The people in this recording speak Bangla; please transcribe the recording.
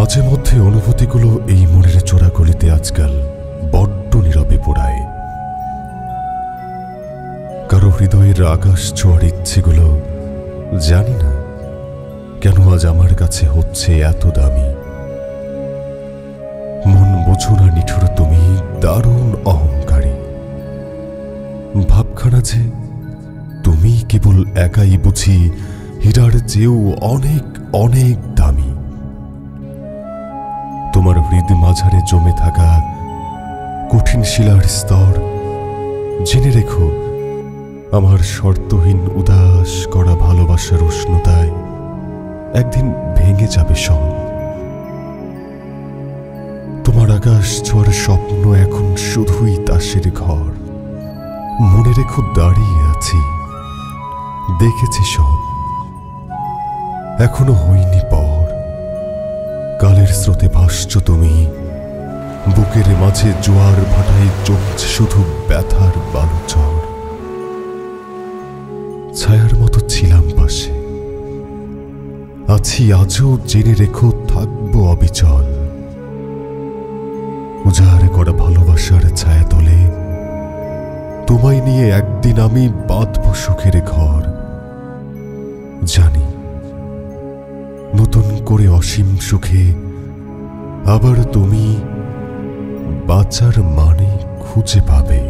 মাঝে মধ্যে অনুভূতিগুলো এই মনের চোরাগলিতে আজকাল বড্ড নীরবে পোড়ায়। কারো হৃদয়ের আকাশ ছোঁয়ার ইচ্ছেগুলো জানি না কেন আজ আমার কাছে হচ্ছে এত দামি। মন বোঝো না নিঠুর তুমি দারুণ অহংকারী। ভাবখানা যে তুমি কেবল একাই বুঝি হীরার চেয়েও অনেক অনেক দামি। তোমার হৃদ মাঝারে জমে থাকা কঠিন শিলার স্তর জেনে রেখো, আমার শর্তহীন উদাস করা ভালোবাসার উষ্ণতায় একদিন ভেঙে যাবে সব। তোমার আকাশ ছোঁয়ার স্বপ্ন এখন শুধুই তাসের ঘর। মনে রেখো দাঁড়িয়ে আছি, দেখেছি সব, এখনো হইনি পর। কালের স্রোতে ভাসছ তুমি, বুকের মাঝে জোয়ার ভাটায় চলছে শুধু ব্যথার বালুচর। ছায়ার মতো ছিলাম পাশে, আছি আজও, জেনে রেখো থাকবো অবিচল। উজাড় করা ভালোবাসার ছায়া তলে তোমায় নিয়ে একদিন আমি বাঁধব সুখের ঘর। জানি নতুন করে অসীম সুখে আবার তুমি বাঁচার মানে খুঁজে পাবে।